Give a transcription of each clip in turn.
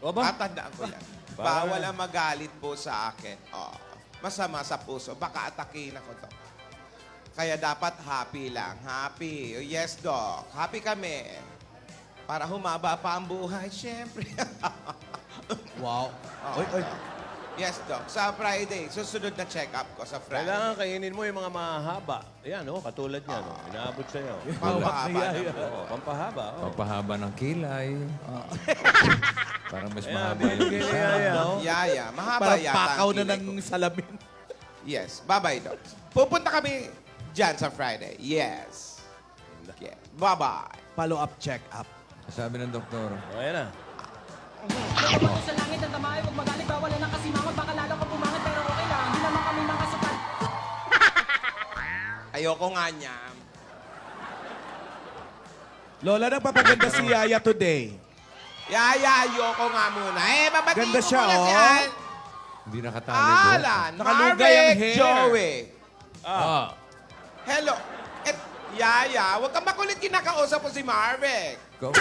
Aba? Tatandaan ko yan. Para- Bawal ang magalit po sa akin. Oh, masama sa puso. Baka atakin ako to. Kaya dapat happy lang. Happy. Oh, yes, Doc. Happy kami. Para humaba pa ang buhay, syempre. Wow. Oy, oy. Yes, Doc. Sa Friday, susunod na check-up ko sa Friday. Kailangan kainin mo yung mga mahaba. Ayan, katulad niyan. Inaabot sa'yo. Pampahaba na po. Pampahaba. Pampahaba ng kilay. Parang mas Ayan, mahaba binigay yung ni isa. Yaya. Yaya, mahaba Parang yata pakaw ang na kilay ng ko. salamin. Yes. Bye-bye, Doc. Pupunta kami dyan sa Friday. Yes. Yeah. Bye-bye. Follow-up check-up. Sabi ng doktor, Ayan na. Sa langit ng damay, huwag magalit, bawal na kasimangot, baka lalo ka pumangit, pero okay lang, hindi naman kami makasukal. Ayoko nga niya. Lola, nagpapaganda si Yaya today. Yaya, ayoko nga muna. Babatiin Ganda ko siya, muna si oh. Al. hindi nakatali doon. Alan, Nakalugay ang Marvick, hair. Joey. Ah. Hello. Yaya, huwag kang makulit kinakausap ko si Marvick. Go.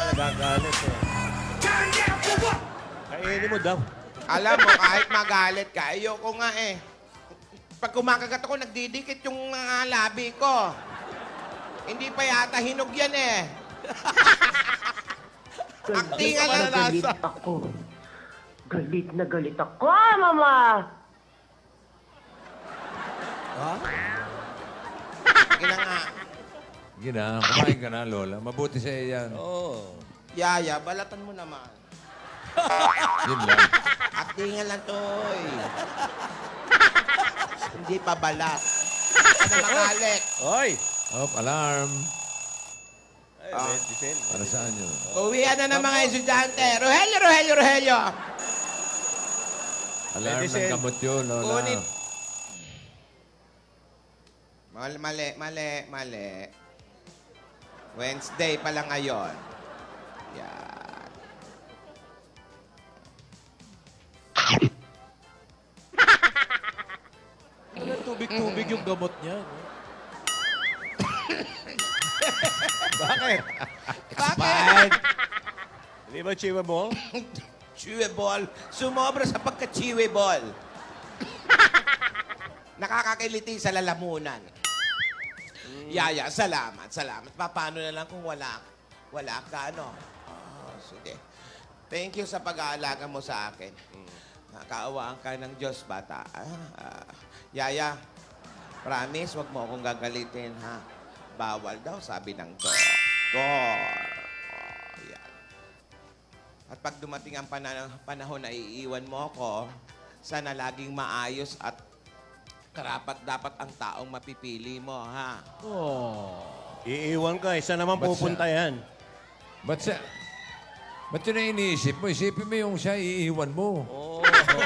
Nagagalit. Kainin mo daw. Alam mo, kahit magalit ka, ayoko nga eh. Pag kumakagat ako, nagdidikit yung mga labi ko. Hindi pa yata hinog yan eh. Aktingan lang Galit nasa. ako. Galit na galit ako, mama! Ina nga. Sige na, kumain ka na, Lola. Mabuti sa'yo yan. Oo. Yaya, balatan mo naman. Yun lang. Aktingan lang to eh. Hindi pa balat. Ano magalit? Oy! Hop, alarm. Ay, Ah. medicine. Para saan yun? Uwian na ng mga estudyante. Rogelio, Rogelio, Rogelio. Alarm ng Medicine. gamot yun, Lola. Kunin. Mali, mali, mali. Wednesday pa lang ngayon. Yan. Tubig-tubig yung gamot niya. Bakit? Bakit? Hindi ba chewable? Chewable. Sumobra sa pagka-chewable. Nakakakiliti sa lalamunan. Yaya, salamat, salamat. Paano na lang kung wala ka, ano? Oh, sige. Thank you sa pag-aalaga mo sa akin. Nakaawaan ka ng Diyos, bata. Yaya, promise, wag mo akong gagalitin, ha? Bawal daw, sabi ng doktor. Oh, yan. At pag dumating ang panahon na iiwan mo ako, sana laging maayos at karapat-dapat ang taong mapipili mo, ha? Iiwan ka. Isa naman Ba't pupunta yan. Ba't yun ang iniisip mo? Isipin mo yung siya, iiwan mo.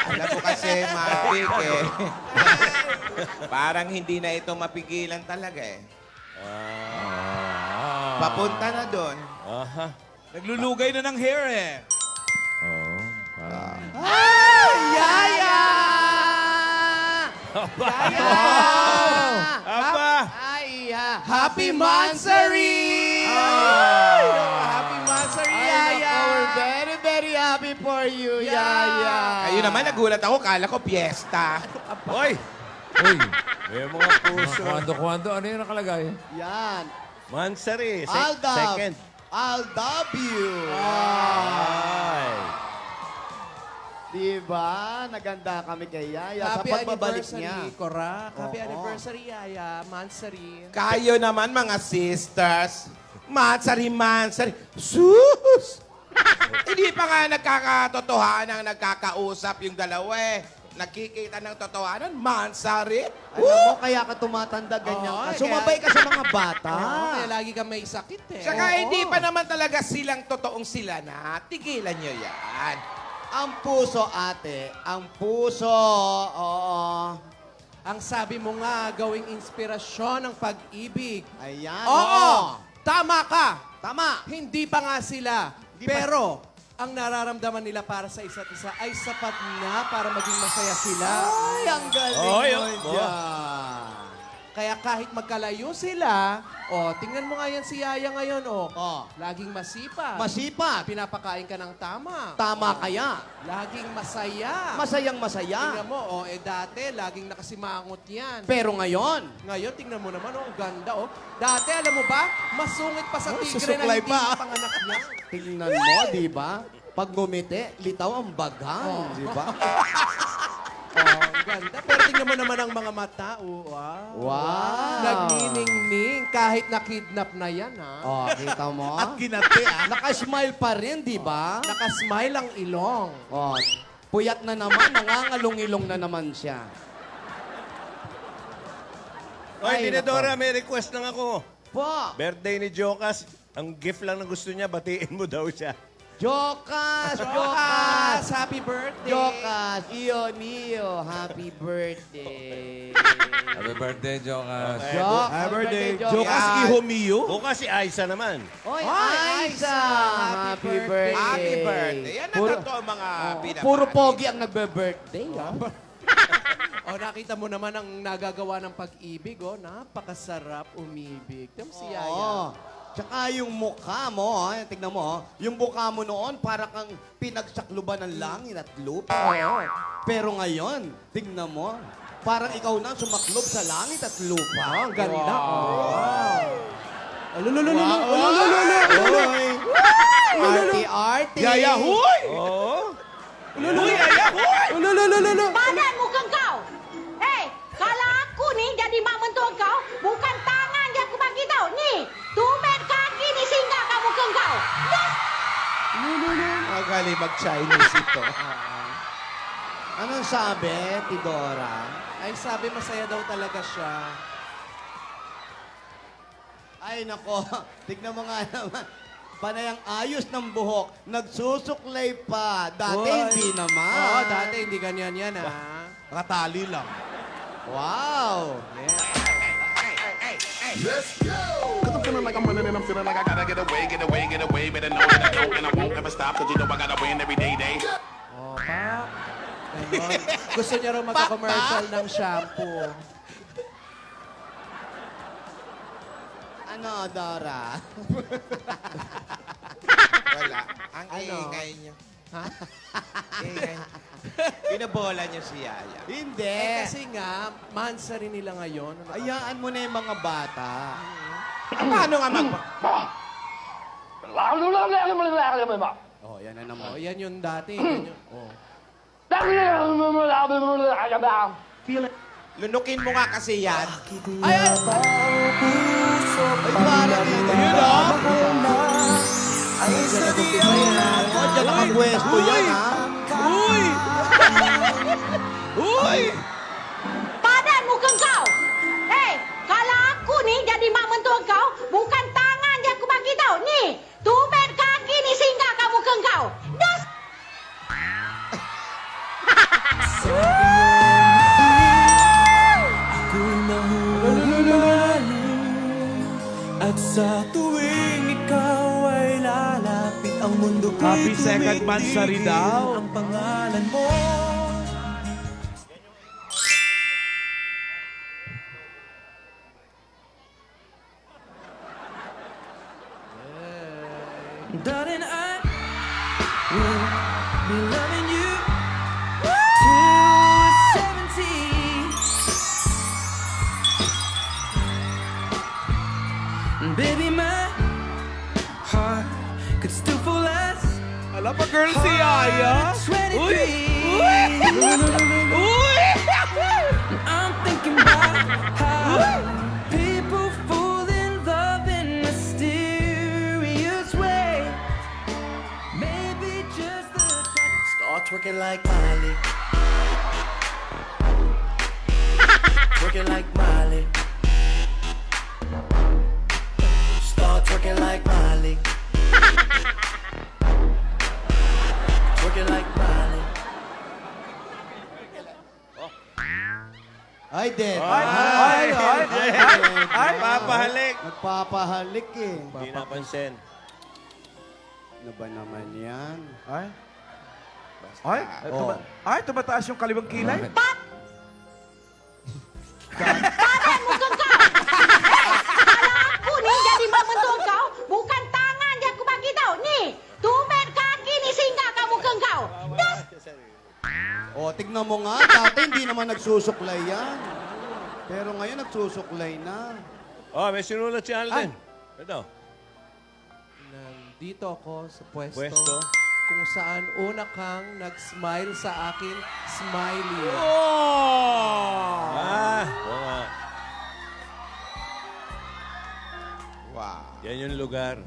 Alam ko kasi, Marvick, eh. Parang hindi na ito mapigilan talaga, eh. Papunta na doon. Aha. Naglulugay na ng hair eh. Oo. Parang... Yaya! Aba! Happy Mansary! Happy Mansary, Yaya! We're very, very happy for you, Yaya. Ayun naman, nagulat ako. Kala ko piyesta. Hoy! Uy! May mga puso. Kwando-kwando, ano yung nakalagay? Yan. Mansari. Aldab. Second. I'll love you. Ay. Diba? Naganda kami kay Yaya Happy sa pagbabalik anniversary, niya. Korak. Happy Oo. anniversary, Yaya. Mansari. Kayo naman, mga sisters. Mansari, Mansari. Sus! Hindi pa nga nagkakatotohanan ang nagkakausap yung dalawa eh. Nagkikita ng totohanan, Mansari. Alam mo, kaya ka tumatanda ganyan Oo, ka. Sumabay ka sa mga bata. Kaya lagi ka may sakit eh. Saka hindi pa naman talaga silang totoong sila na. Tigilan nyo yan. Ang puso, ate. Ang puso. Oo. Ang sabi mo nga, gawing inspirasyon ng pag-ibig. Ayan. Oo! Tama ka! Tama. Hindi pa nga sila. Hindi pa- Pero, ang nararamdaman nila para sa isa't isa ay sapat na para maging masaya sila. Ay, ang galing Oy, mo oh. dyan. Kaya kahit magkalayo sila, tingnan mo nga yan si Yaya ngayon, Laging masipag. Masipag. Pinapakain ka ng tama. Tama kaya. Laging masaya. Masayang masaya. Tingnan mo, dati, laging nakasimangot yan. Pero ngayon, Ngayon, tingnan mo naman, ang ganda, Dati, alam mo ba, masungit pa sa tigre na susuklay hindi pa. panganak niya. tingnan mo, di ba? Pag ngumiti, litaw ang baghang, di ba? Ang ganda. Pero tingnan mo naman ang mga mata, wow. Wow. Nagniningning, kahit na-kidnap na yan, ha? Kita mo? At kinati, Nakasmile pa rin, di ba? Nakasmile ang ilong. Puyat na naman, nangangalong-ilong na naman siya. Oy, Ay, Tinidora, may request lang ako. Po, Birthday ni Jocas. Ang gift lang na gusto niya, batiin mo daw siya. Jokas! Jokas! Happy birthday! Jokas! Iyo, Nio, happy birthday! Happy birthday, Jokas. Jokas! Happy birthday, Jokas! Jokas Ihomiyo. Bukas si Aiza naman. Oy, Ay, Aiza! Happy Happy birthday! Happy birthday. Yan na Puro, totoo mga binabati. puro pogi ang nagbe-birthday, ha? Nakita mo naman ang nagagawa ng pag-ibig, Napakasarap umibig. Tignan mo si Yaya. Oo. Tsaka yung mukha mo, tignan mo, yung mukha mo noon para kang pinagsakluban ng langit at lupa. Pero ngayon, tignan mo, parang ikaw na sumaklob sa langit at lupa. Ang ganda. Arte-arte. Yaya, huy! Oo. Huy, Yaya, huy! Badan muka kau. Hei, kalau aku ni jadi mak mentua kau, bukan tangan yang aku bagi tau. Ni, tumit kaki ni singgah kamu ke kau. Das! Magaling mag-Chinese ito. Anong sabi, Tidora? Ay, sabi masaya daw talaga siya. Ay, nako. Tignan mo nga naman. Panay ang ayos ng buhok. Nagsusuklay pa. Dati hindi naman. Dati hindi ganyan yan, ha? Nakatali lang. Wow. Cause I'm feeling like I'm running and I'm feeling like I gotta get away. Better know that I don't and I won't ever stop. Cause you know I gotta win every day. Pak. Ganon. Gusto niya raw magka-commercial ng shampoo. Ano, Dora? Wala. Ang ingay niyo. Ha? Ingay. Pinabola niyo si Yaya. Hindi. Kasi nga, mansa rin nila ngayon. Ayaan mo na yung mga bata. Paano nga Yan na naman. Yan yung dati. Yan yung, Lunukin mo nga kasi yan. Ay, parang yun. Ayun, Diyan nakapwesto yan, ha? Huy! Huy! Badan muka kau. Hei, kalau aku ni jadi mak mentua kau, bukan tangan yang aku bagi tau. Ni, tumit kaki ni singgah kamu ke kau. Das! At sa tuwing ikaw ay lalapit, ang mundo ko'y Happy second mansari daw. ang pangalan mo. Darling, I will be loving you till 70. Baby, my heart could still fall as Alam pa, girl, si Yaya. 23. Uy! Uy! I'm thinking about how people fall in love in mysterious ways. Maybe just the time. Start twerking like Miley. Twerking like Miley. Start twerking like Miley. Twerking like Miley. Ay, Dad. Ay, papahalik. Nagpapahalik eh. Hindi napansin. Ano ba naman yan? Ay? Ay? Ay, tumataas yung kaliwang kilay. Badan muka kau. naman nagsusuklay yan. Pero ngayon nagsusuklay na. Oh, may sinulat si Alden. Ito. Nandito ako sa pwesto, Pwesto. kung saan una kang nag-smile sa akin, smiley. Oo nga. Wow. Yan yung lugar.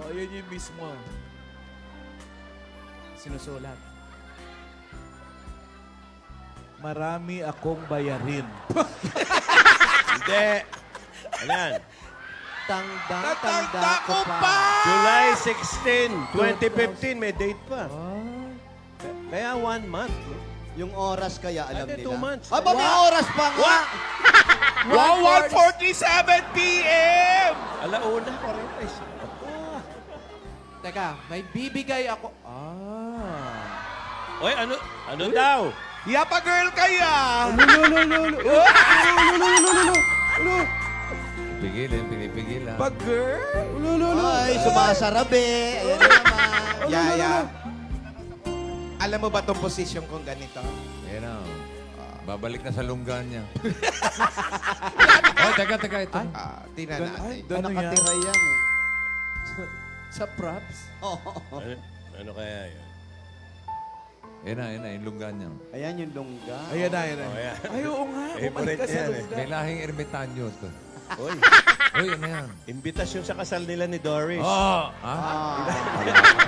Oh, yun yung mismo. Sinusulat. Marami akong bayarin. Hindi. Ano yan? Tanda ko pa. July 16, 2015. May date pa. Kaya 1 month. Yung oras kaya alam Ate, nila. 2 months. Aba, may oras pa nga. Wow, 1:47 p.m. Alauna, 45. Teka, may bibigay ako. Oy, ano daw? Yapa girl kaya. Pinipigilan. Pag girl. Ay, sumasarabi. Ayan na naman. Yaya. Alam mo ba itong posisyon kong ganito? Ayan na. Babalik na sa lunggan niya. Oh, teka, ito. Tingnan natin. Doon Ano nakatira yan eh. Sa props. Ano kaya yun? Ayan na, yung lunggan niya. Ayan yung lungga. Ayan na, ayan na. Oh, ayan. Ay, oo nga. Favorite Bumalik ka sa yan, eh. lugar. May lahing ermitanyo to. Oy, Uy, ano yan? imbitasyon sa kasal nila ni Doris. Oh!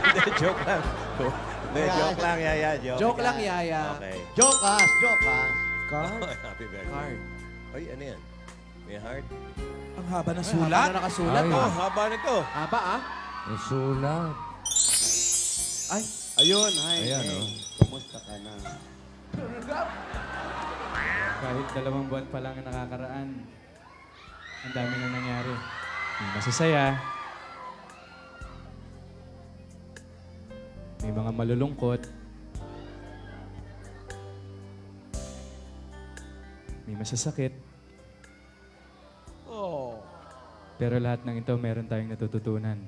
Hindi, joke lang. Hindi, joke lang, Yaya. Joke lang, Yaya. Okay. Jokas, jokas. Happy birthday. Card. Oy, ano yan? May heart? Ang haba ng Haba sulat. na nakasulat. Ay. Oh, haba nito. Haba, ah. May sulat. Ay, Ayun, hi. Ayan, hey. oh. Kumusta ka na? Kahit 2 buwan pa lang ang nakakaraan, ang dami na nangyari. May masasaya, may mga malulungkot, may masasakit. Pero lahat ng ito, meron tayong natututunan.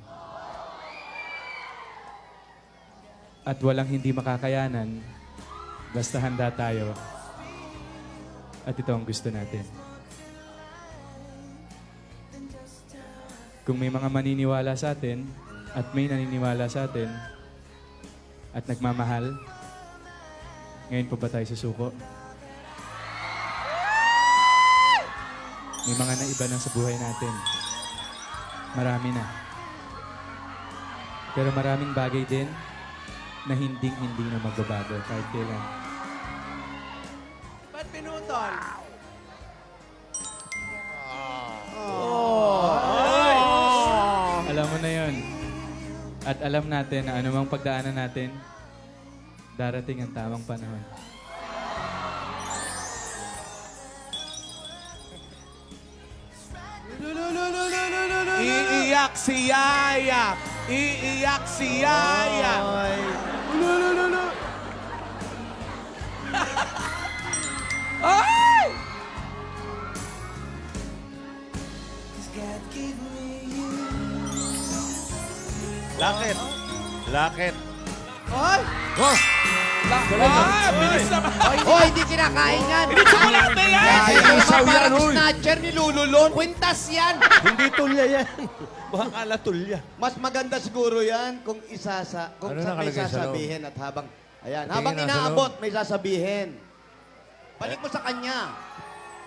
At walang hindi makakayanan, basta handa tayo. At ito ang gusto natin. Kung may mga maniniwala sa atin, at may naniniwala sa atin, at nagmamahal, ngayon pa ba tayo susuko? May mga naiba na sa buhay natin. Marami na. Pero maraming bagay din na hindi na magbabago kahit kailan. ba't pinutol? Alam mo na yon. At alam natin na anumang pagdaanan natin, darating ang tamang panahon. Iiyak si Yaya. Iiyak si Yaya. Ay! Lakit. Lakit. Ay! Bilis naman. Hoy, hindi kinakain yan. Hindi tsokolate yan. Parang snatcher ni Lululon. Quintas yan. Hindi tulya yan. Baka kala tulya. Mas maganda siguro yan kung kung Ano sa may nakalagay sa loob? sasabihin at habang Tingin habang na sa inaabot may sasabihin. Balik mo sa kanya.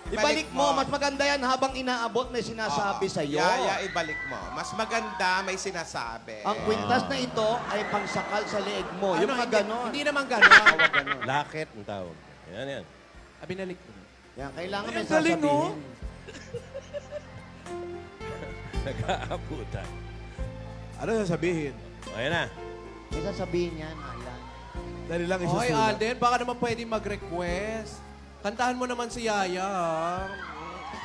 Ibalik mo. Mas maganda yan habang inaabot may sinasabi sa iyo. Yaya, ibalik mo. Mas maganda may sinasabi. Ang kwintas na ito ay pangsakal sa leeg mo. Yung mga ganon. Hindi naman ganon. Lakit ang tawag. Yan, yan. Binalik ko. Yan, kailangan may Ang galing, sasabihin. oh. Nag-aabutan. Ano sasabihin? Ayan na. May sasabihin yan. Ayan. Dali lang Hoy, isusulat. Alden, baka naman pwede mag-request. Kantahan mo naman si Yaya, ha?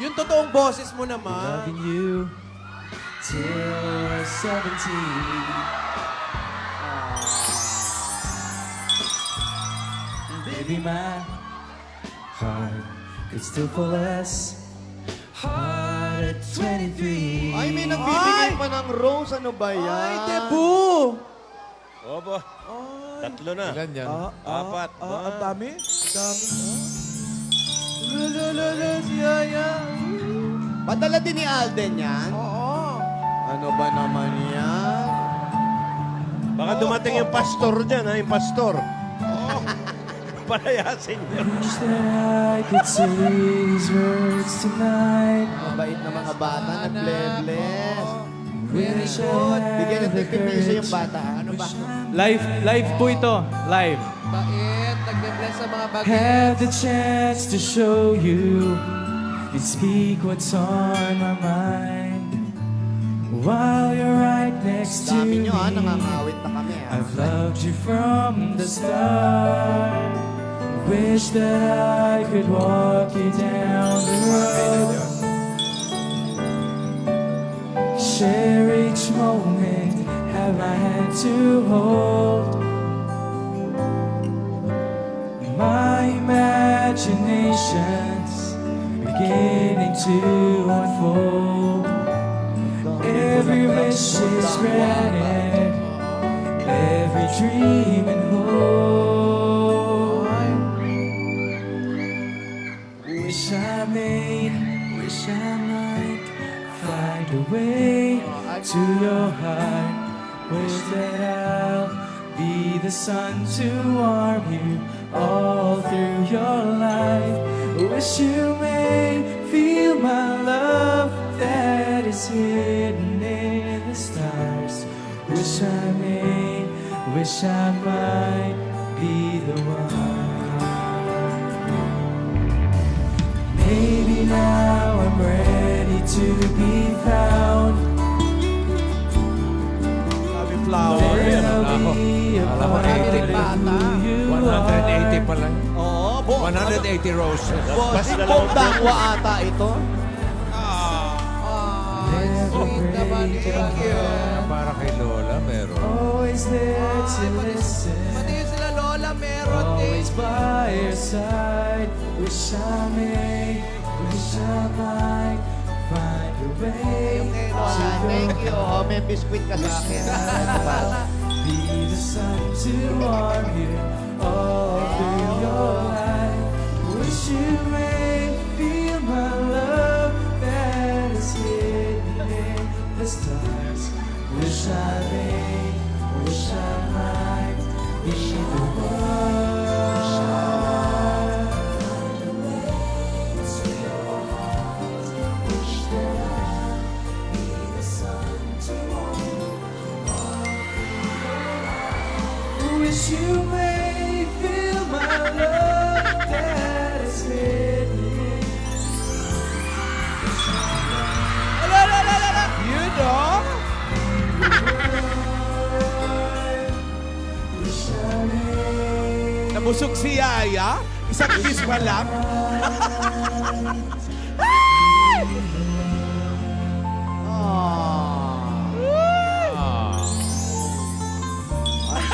Yung totoong boses mo naman. Loving you till 17. Baby, my heart could still fall less hard at 23. Ay, may nagbibigay pa ng rose. Ano ba yan? Ay, Tebu! Opo. Tatlo na. Ilan yan? Apat. Ang dami. Si Yaya. Padala din ni Alden yan. Oo. Ano ba naman yan? Baka dumating yung pastor dyan, ha? Yung pastor. Palayasin niyo. Wish that I could say these words tonight. Mabait na mga bata, nag-bless. Very good. Bigyan ng tigpipiso yung bata. Ano ba? Live po ito. Live. Bait. Nagbe-bless sa mga bagay. Have the chance to show you and speak what's on my mind. While you're right next to Dami me, nyo ha, nangangawit na kami ha. I've loved you from the start. Wish that I could walk you down the road. Share each moment, have my hand to hold. My imagination's beginning to unfold. Every wish is granted, every dream and hope. Wish I might find a way to your heart. Wish that I'll be the sun to warm you all through your life. Wish you may feel my love that is hidden in the stars. Wish I might be the one. Maybe now I'm ready to be found. Sabi flower. Alam mo, 100 bata. 180 pala. Oo, 180 roses. Bossing Pong Dangwa ata ito. Sweet naman. Thank you. Para kay Lola, meron. Always there to listen. Pati yung sila Lola meron din. Always by your side. Wish I might find a way. Lola, thank you. Oh, may biskuit ka sa akin. Be the sun to warm you all through your life. Wish you may feel my love that is hidden in the stars. Wish I might be the one. Wish you may feel my love that is hidden. You know? Wish I may Nabusog si Yaya. Isang kiss pa lang.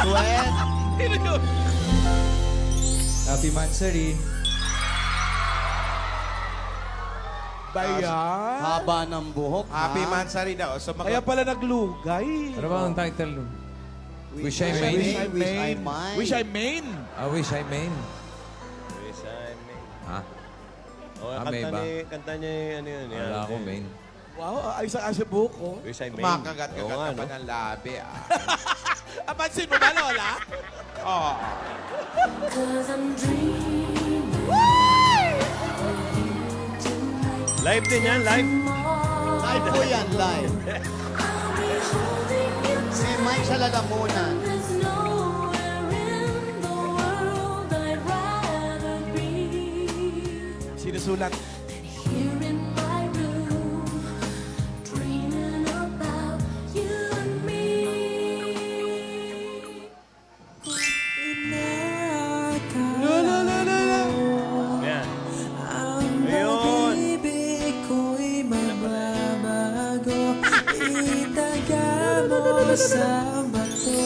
Sweat. Happy Mansari. Bayan. Haba ng buhok. Happy ha? Mansari daw. So, Kaya pala naglugay. Ano ba ang title nun? Wish I Wish May? I might. Wish I main. Wish I May. Wish I may. Ha? Oh, May ba? kanta niya yung ano yun. Wala ako main. Wow, ayos ang asa buko. Wish I may. kumakagat-kagat Oo nga, ka pa no? ng labi, ah. Pansin mo ba, Lola? Oh. Live din yan, live. Live po yan, live. Si Mike sa lalamunan. Sinusulat. Yan. Ayun. Sa bato.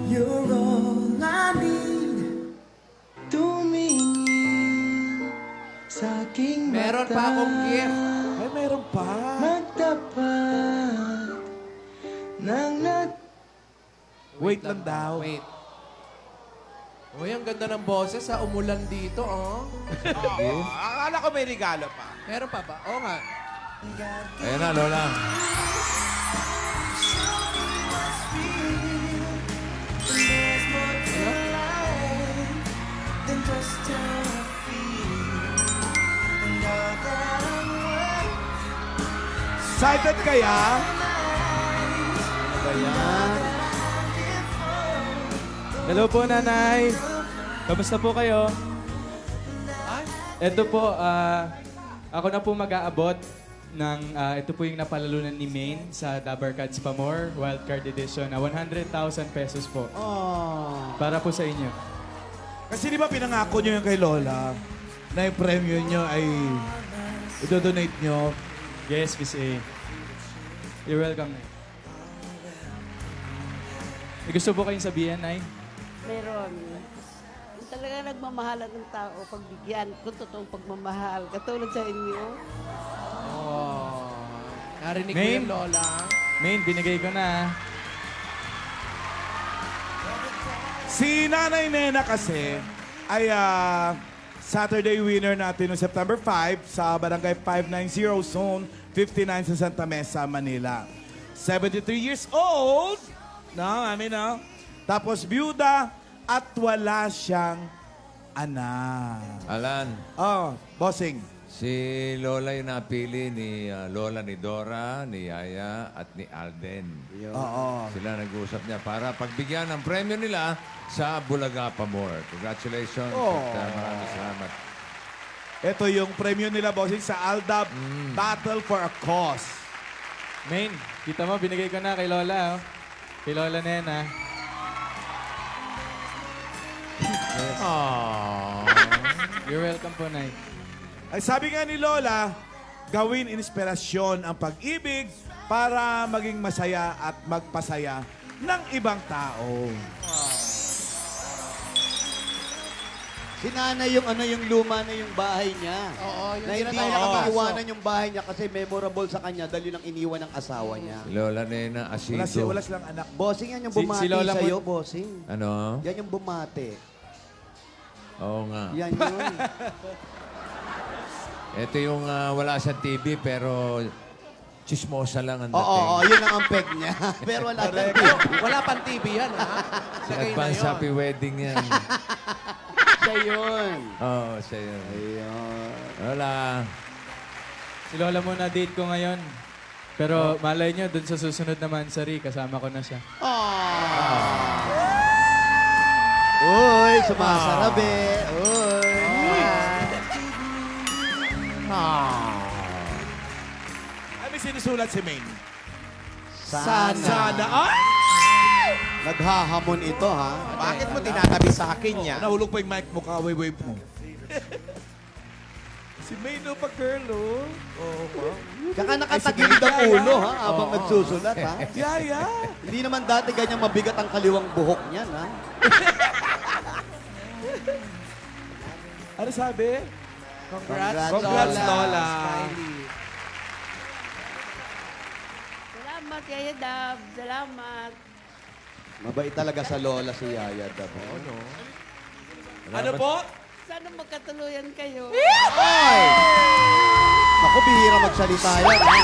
You're all I need. Tumingin sa aking mata. Meron pa akong gift. Ay, meron pa. Magtapat ng Wait lang daw. Wait. Uy, ang ganda ng boses ha. Umulan dito, oh. Akala ko may regalo pa. Meron pa ba? Oo nga. Ayan na, Lola. Excited kaya? Hello po, Nanay. Kamusta po kayo? Ito po, ako na po mag-aabot ng, ito po yung napalalunan ni Maine sa Dabar Cats Pamor Wildcard Edition na 100,000 pesos po. Para po sa inyo. Kasi di ba pinangako nyo yung kay Lola na yung premium nyo ay i-donate nyo? Yes, Miss A. You're welcome, Nay. May gusto po kayong sabihin, Nay? Meron. Kung talaga nagmamahalan ng tao, pagbigyan, kung totoong pagmamahal, katulad sa inyo. Oh. Narinig ko Maine? yung Lola. Maine, binigay ko na. Si Nanay Nena kasi ay Saturday winner natin noong September 5 sa Barangay 590 Zone 59 sa Santa Mesa, Manila. 73 years old. Tapos byuda at wala siyang anak. Alan, Bossing. si Lola yung napili ni Lola ni Dora, ni Yaya, at ni Alden. Oo. Sila nag-uusap niya para pagbigyan ng premyo nila sa Bulaga Pamor. Congratulations. At maraming salamat. Ito yung premyo nila, Bossing, sa Aldab Battle for a Cause. Maine, kita mo, binigay ko na kay Lola. Oh. Kay Lola Nena. You're welcome po, Nay. Ay sabi nga ni Lola, gawin inspirasyon ang pag-ibig para maging masaya at magpasaya ng ibang tao. Si Nanay yung yung luma na yung bahay niya. Oo, yung Na hindi tinatawag niya na baso. iwanan yung bahay niya kasi memorable sa kanya dahil yun ang iniwan ng asawa niya. Si Lola Nena Asido. Wala silang anak. Bossing, yan yung Si- bumati si Lola mo- sa'yo, bossing. Ano? Yan yung bumati. Oo nga. Yan yun. Ito yung wala sa TV pero chismosa lang ang Oo, dating. yun ang ampeg niya. Pero wala talaga. Wala pang TV yan, ha? Si Lagay na Advance yun. Happy Wedding yan. Siya yun. Oo, siya yun. Ayun. Wala. Si Lola muna date ko ngayon. Pero malay nyo, dun sa susunod naman sa kasama ko na siya. Uy, sumasarabi. Uy. Ay, may sinusulat si Maine. Sana. Ay! Naghahamon ito, ha? Bakit mo tinatabi sa akin yan? Nahulog pa yung mic mo, kaway-wave mo. Si Maine, no, pa girl, oh. Tsaka nakatagilid ang ulo, ha? Habang nagsusulat, ha? Yaya. Hindi naman dati ganyan mabigat ang kaliwang buhok niyan, ha? Ano sabi? Congrats, Congrats, Lola. Smiley. Salamat, Yaya Dab. Salamat. Mabait talaga sa lola si Yaya Dab. Ano po? Sana magkatuluyan kayo. Ay! Naku, bihira magsalita yan. ha?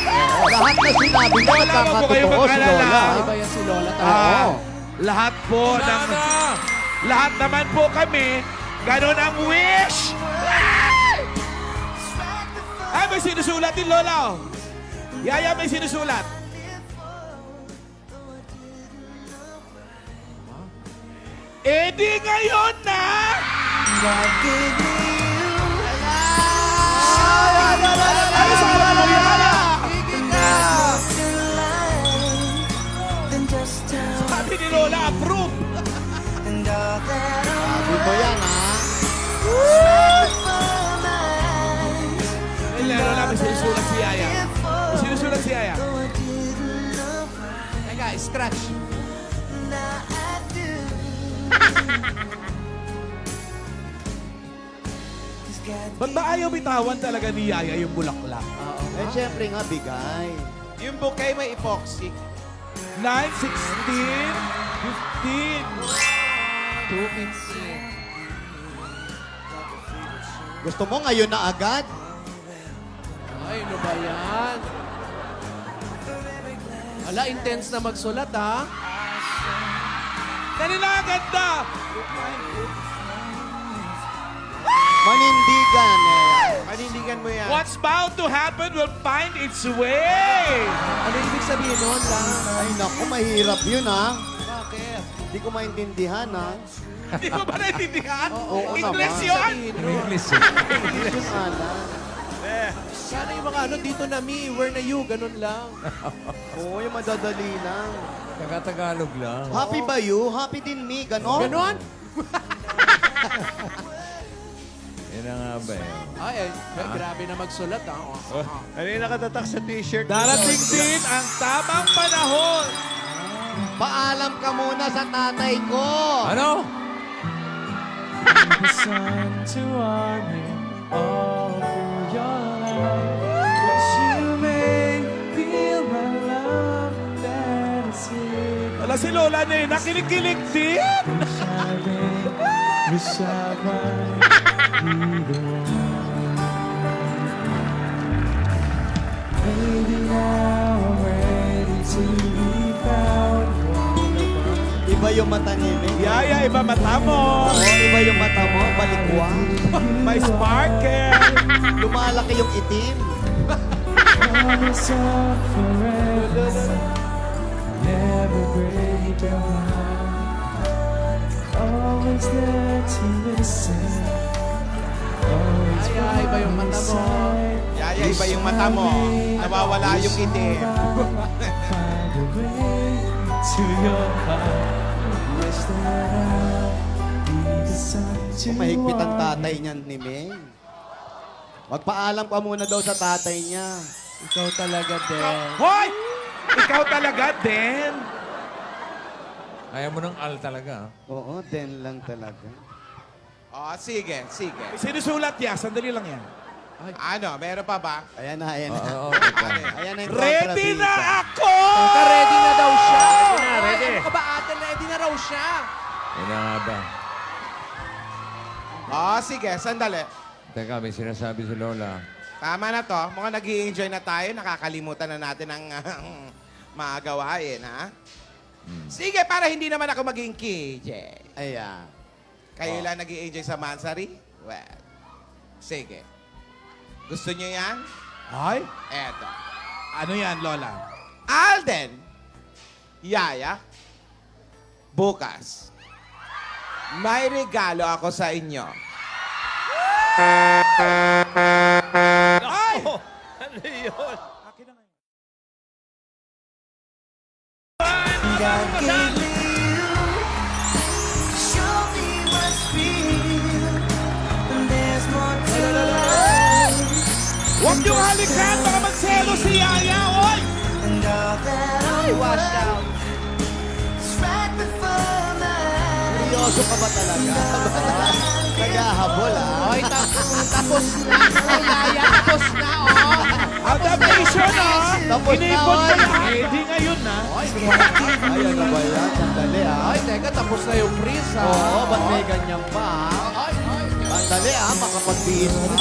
Lahat na sinabi niya, Wala mo po kayo magkakatotoo si mag-alala. Lola. Ay ba yan si Lola talaga? Lahat po ng... Lahat naman po kami, ganun ang wish! Ay, may sinusulat din, Lola. Yaya, may sinusulat. Eh di ngayon na! Ano sabi mo, Yaya? Sabi ni Lola, approve! Sabi mo yan, ha? Ay, Lola, may sinusulat si Yaya. May sinusulat si Yaya. Teka, scratch. Ba't ba ayaw bitawan talaga ni Yaya yung bulaklak? Eh, syempre nga, bigay. Yung bouquet may epoxy. 9, 16, 15. 250. Gusto mo ngayon na agad? Ay, ano ba yan? Ala, intense na magsulat, ha? Kanina ganda! Manindigan. Panindigan mo yan. What's bound to happen will find its way! Ano ibig sabihin nun, lang? Ay, naku, mahirap yun, ha? Bakit? Hindi ko maintindihan, ha? Hindi mo ba naintindihan? Oo English naman. yun! English. Yun, Alan. Sana yung mga ano, dito na me, where na you, ganun lang. Oo, yung madadali lang. Taga-Tagalog lang. Happy ba you? Happy din me, ganon? Ganon? Yan na nga ba yun? Ay, grabe na magsulat, ha? Ano yung nakatatak sa t-shirt? Darating din ang tamang panahon! Paalam ka muna sa tatay ko! Ano? The sun to warm you all through your life. You may feel my love that is here. Wala si Lola na nakinig-kilig din! Wish I might be the one. Maybe now I'm ready to be found. Iba yung mata ni Meg. Yaya, iba mata mo! Oo, iba yung mata mo, balikwa. May sparkle! Lumalaki yung itim. Promise of forever. Never break your heart. Always there to listen. Always Ay, iba yung mata mo. Yaya, iba yung mata mo. Nawawala yung itim. find a way to your heart. Wish that I'll be the sun to Mahigpit ang warm tatay niyan ni Meg. Magpaalam ka muna daw sa tatay niya. Ikaw talaga, Den. Hoy! Ikaw talaga, Den! Kaya mo ng al talaga. Oo, den lang talaga. Oh, sige, sige. Sinusulat niya, sandali lang yan. Ano, meron pa ba? Ayan na, ayan na. Oo, Ayan na yung Ready na kontrabida. ako! Ready na daw siya. ready. Ano ka ba, ate? Ready na raw siya. Yan na nga ba? Oh, sige, sandali. Teka, may sinasabi si Lola. Tama na to. Mukhang nag-i-enjoy na tayo. Nakakalimutan na natin ang mga gawain, ha? Sige, para hindi naman ako maging KJ. Ayan. Kayo lang nag-i-enjoy sa Mansari? Well, sige. Gusto niyo yan? Ay? Eto. Ano yan, Lola? Alden, Yaya, bukas, may regalo ako sa inyo. Ay! Ano yun? God gave me you. Show me what's real. And there's more to life. Huwag niyong halikan! Baka magselo si Yaya, oy! And all that I Wash out. is right before my eyes. Seryoso ka ba talaga? Naghahabol, ha? Oy, tapos na. Oy, Yaya, tapos na, oh. Adaptation, oh! Tapos na, Inipon oy! ko na. Eh, di ngayon, na. Oy, Ay, ano ba yan? Sandali, ha? Ay, teka, tapos na yung freeze, ha? Oo, ba't may ganyan pa, ha? Ay, ay. Sandali, ha? Makapag-bihis ka.